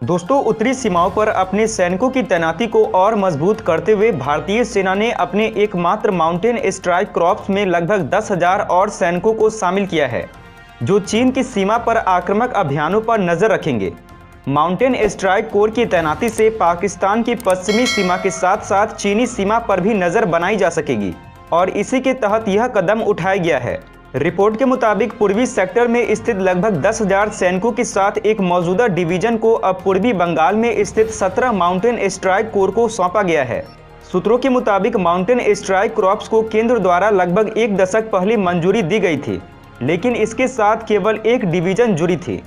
दोस्तों, उत्तरी सीमाओं पर अपने सैनिकों की तैनाती को और मजबूत करते हुए भारतीय सेना ने अपने एकमात्र माउंटेन स्ट्राइक कॉर्प्स में लगभग 10,000 और सैनिकों को शामिल किया है, जो चीन की सीमा पर आक्रामक अभियानों पर नजर रखेंगे। माउंटेन स्ट्राइक कोर की तैनाती से पाकिस्तान की पश्चिमी सीमा के साथ साथ चीनी सीमा पर भी नजर बनाई जा सकेगी और इसी के तहत यह कदम उठाया गया है। रिपोर्ट के मुताबिक पूर्वी सेक्टर में स्थित लगभग 10,000 सैनिकों के साथ एक मौजूदा डिवीजन को अब पूर्वी बंगाल में स्थित 17 माउंटेन स्ट्राइक कोर को सौंपा गया है। सूत्रों के मुताबिक माउंटेन स्ट्राइक कॉर्प्स को केंद्र द्वारा लगभग 1 दशक पहले मंजूरी दी गई थी, लेकिन इसके साथ केवल एक डिवीजन जुड़ी थी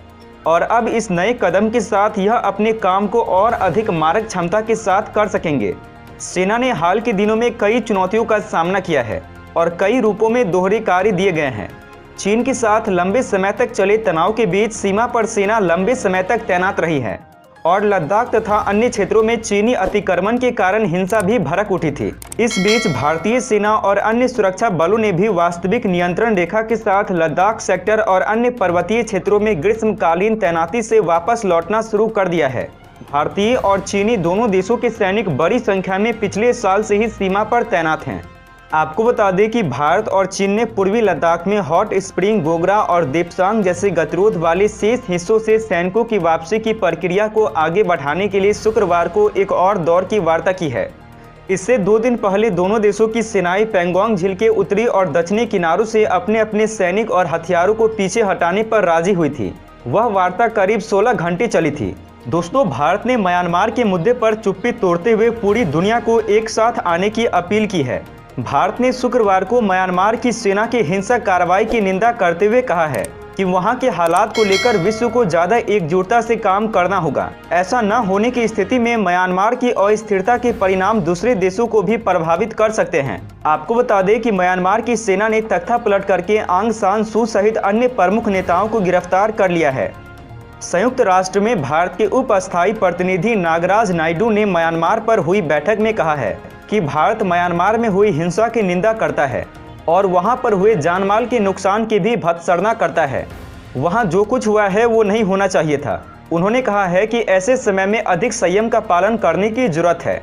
और अब इस नए कदम के साथ यह अपने काम को और अधिक मारक क्षमता के साथ कर सकेंगे। सेना ने हाल के दिनों में कई चुनौतियों का सामना किया है और कई रूपों में दोहरे कार्य दिए गए हैं। चीन के साथ लंबे समय तक चले तनाव के बीच सीमा पर सेना लंबे समय तक तैनात रही है और लद्दाख तथा अन्य क्षेत्रों में चीनी अतिक्रमण के कारण हिंसा भी भड़क उठी थी। इस बीच भारतीय सेना और अन्य सुरक्षा बलों ने भी वास्तविक नियंत्रण रेखा के साथ लद्दाख सेक्टर और अन्य पर्वतीय क्षेत्रों में ग्रीष्मकालीन तैनाती से वापस लौटना शुरू कर दिया है। भारतीय और चीनी दोनों देशों के सैनिक बड़ी संख्या में पिछले साल से ही सीमा पर तैनात हैं। आपको बता दें कि भारत और चीन ने पूर्वी लद्दाख में हॉट स्प्रिंग, गोगरा और देपसांग जैसे गतिरोध वाले शेष हिस्सों से सैनिकों की वापसी की प्रक्रिया को आगे बढ़ाने के लिए शुक्रवार को एक और दौर की वार्ता की है। इससे 2 दिन पहले दोनों देशों की सेनाएं पैंगोंग झील के उत्तरी और दक्षिणी किनारों से अपने अपने सैनिक और हथियारों को पीछे हटाने पर राजी हुई थी। वह वार्ता करीब 16 घंटे चली थी। दोस्तों, भारत ने म्यांमार के मुद्दे पर चुप्पी तोड़ते हुए पूरी दुनिया को एक साथ आने की अपील की है। भारत ने शुक्रवार को म्यांमार की सेना की हिंसक कार्रवाई की निंदा करते हुए कहा है कि वहां के हालात को लेकर विश्व को ज्यादा एकजुटता से काम करना होगा। ऐसा न होने की स्थिति में म्यांमार की अस्थिरता के परिणाम दूसरे देशों को भी प्रभावित कर सकते हैं। आपको बता दें कि म्यांमार की सेना ने तख्ता पलट करके आंग सान सू सहित अन्य प्रमुख नेताओं को गिरफ्तार कर लिया है। संयुक्त राष्ट्र में भारत के उप स्थायी प्रतिनिधि नागराज नायडू ने म्यांमार पर हुई बैठक में कहा है कि भारत म्यांमार में हुई हिंसा की निंदा करता है और वहां पर हुए जानमाल के नुकसान की भी भर्त्सना करता है। वहां जो कुछ हुआ है वो नहीं होना चाहिए था। उन्होंने कहा है कि ऐसे समय में अधिक संयम का पालन करने की जरूरत है।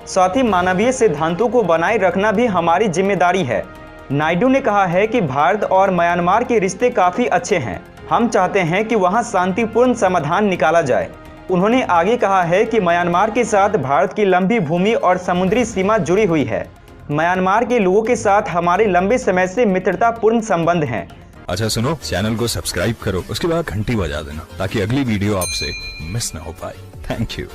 साथ ही मानवीय सिद्धांतों को बनाए रखना भी हमारी जिम्मेदारी है। नायडू ने कहा है कि भारत और म्यांमार के रिश्ते काफ़ी अच्छे हैं। हम चाहते हैं कि वहां शांतिपूर्ण समाधान निकाला जाए। उन्होंने आगे कहा है कि म्यांमार के साथ भारत की लंबी भूमि और समुद्री सीमा जुड़ी हुई है। म्यांमार के लोगों के साथ हमारे लंबे समय से मित्रतापूर्ण संबंध हैं। अच्छा सुनो, चैनल को सब्सक्राइब करो, उसके बाद घंटी बजा देना ताकि अगली वीडियो आपसे मिस ना हो पाए। Thank you.